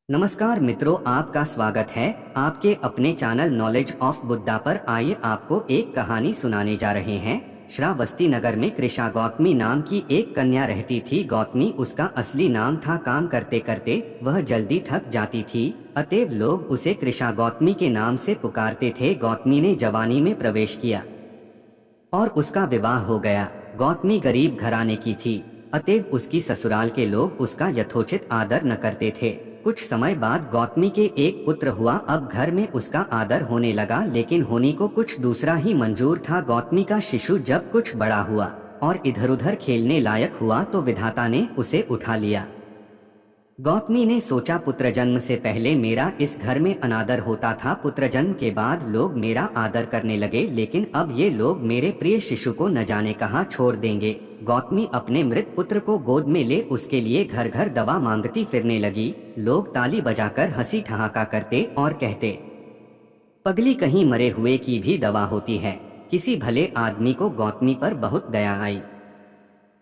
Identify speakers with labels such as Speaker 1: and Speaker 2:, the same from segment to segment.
Speaker 1: नमस्कार मित्रों, आपका स्वागत है आपके अपने चैनल नॉलेज ऑफ बुद्धा पर। आइए आपको एक कहानी सुनाने जा रहे हैं। श्रावस्ती नगर में कृषा गौतमी नाम की एक कन्या रहती थी। गौतमी उसका असली नाम था। काम करते करते वह जल्दी थक जाती थी, अतएव लोग उसे कृषा गौतमी के नाम से पुकारते थे। गौतमी ने जवानी में प्रवेश किया और उसका विवाह हो गया। गौतमी गरीब घराने की थी, अतएव उसकी ससुराल के लोग उसका यथोचित आदर न करते थे। कुछ समय बाद गौतमी के एक पुत्र हुआ। अब घर में उसका आदर होने लगा, लेकिन होने को कुछ दूसरा ही मंजूर था। गौतमी का शिशु जब कुछ बड़ा हुआ और इधर उधर खेलने लायक हुआ तो विधाता ने उसे उठा लिया। गौतमी ने सोचा, पुत्र जन्म से पहले मेरा इस घर में अनादर होता था, पुत्र जन्म के बाद लोग मेरा आदर करने लगे, लेकिन अब ये लोग मेरे प्रिय शिशु को न जाने कहाँ छोड़ देंगे। गौतमी अपने मृत पुत्र को गोद में ले उसके लिए घर घर दवा मांगती फिरने लगी। लोग ताली बजाकर हंसी ठहाका करते और कहते, पगली कहीं मरे हुए की भी दवा होती है। किसी भले आदमी को गौतमी पर बहुत दया आई।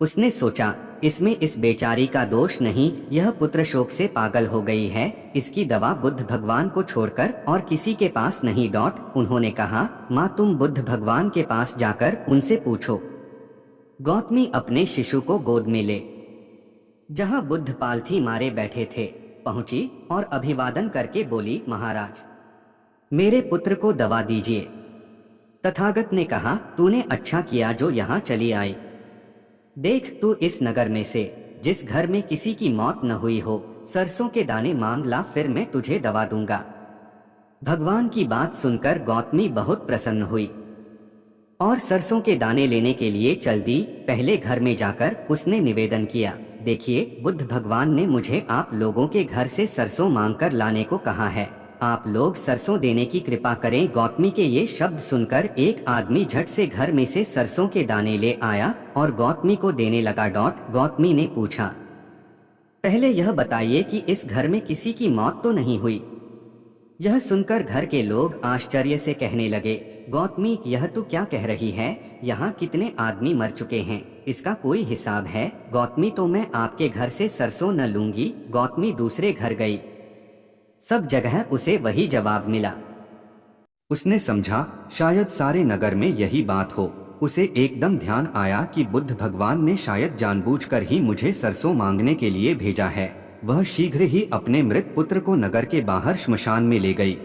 Speaker 1: उसने सोचा, इसमें इस बेचारी का दोष नहीं, यह पुत्र शोक से पागल हो गई है, इसकी दवा बुद्ध भगवान को छोड़कर और किसी के पास नहीं। उन्होंने कहा, माँ तुम बुद्ध भगवान के पास जाकर उनसे पूछो। गौतमी अपने शिशु को गोद में ले जहाँ बुद्ध पालथी मारे बैठे थे पहुंची और अभिवादन करके बोली, महाराज मेरे पुत्र को दवा दीजिए। तथागत ने कहा, तूने अच्छा किया जो यहाँ चली आई। देख, तू इस नगर में से जिस घर में किसी की मौत न हुई हो, सरसों के दाने मांग ला, फिर मैं तुझे दवा दूंगा। भगवान की बात सुनकर गौतमी बहुत प्रसन्न हुई और सरसों के दाने लेने के लिए चल दी। पहले घर में जाकर उसने निवेदन किया, देखिए बुद्ध भगवान ने मुझे आप लोगों के घर से सरसों मांगकर लाने को कहा है, आप लोग सरसों देने की कृपा करें। गौतमी के ये शब्द सुनकर एक आदमी झट से घर में से सरसों के दाने ले आया और गौतमी को देने लगा। गौतमी ने पूछा, पहले यह बताइए कि इस घर में किसी की मौत तो नहीं हुई। यह सुनकर घर के लोग आश्चर्य से कहने लगे, गौतमी यह तू क्या कह रही है, यहाँ कितने आदमी मर चुके हैं, इसका कोई हिसाब है। गौतमी, तो मैं आपके घर से सरसों न लूंगी। गौतमी दूसरे घर गई, सब जगह उसे वही जवाब मिला। उसने समझा शायद सारे नगर में यही बात हो। उसे एकदम ध्यान आया कि बुद्ध भगवान ने शायद जानबूझकर ही मुझे सरसों मांगने के लिए भेजा है। वह शीघ्र ही अपने मृत पुत्र को नगर के बाहर श्मशान में ले गई।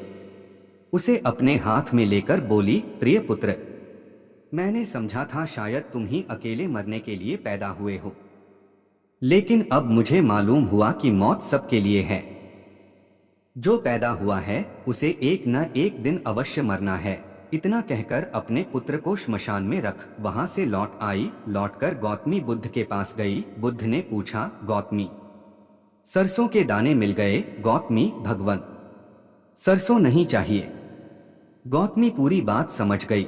Speaker 1: उसे अपने हाथ में लेकर बोली, प्रिय पुत्र, मैंने समझा था शायद तुम ही अकेले मरने के लिए पैदा हुए हो, लेकिन अब मुझे मालूम हुआ कि मौत सबके लिए है। जो पैदा हुआ है उसे एक न एक दिन अवश्य मरना है। इतना कहकर अपने पुत्र को श्मशान में रख वहां से लौट आई। लौटकर गौतमी बुद्ध के पास गई। बुद्ध ने पूछा, गौतमी सरसों के दाने मिल गए? गौतमी, भगवन सरसों नहीं चाहिए। गौतमी पूरी बात समझ गई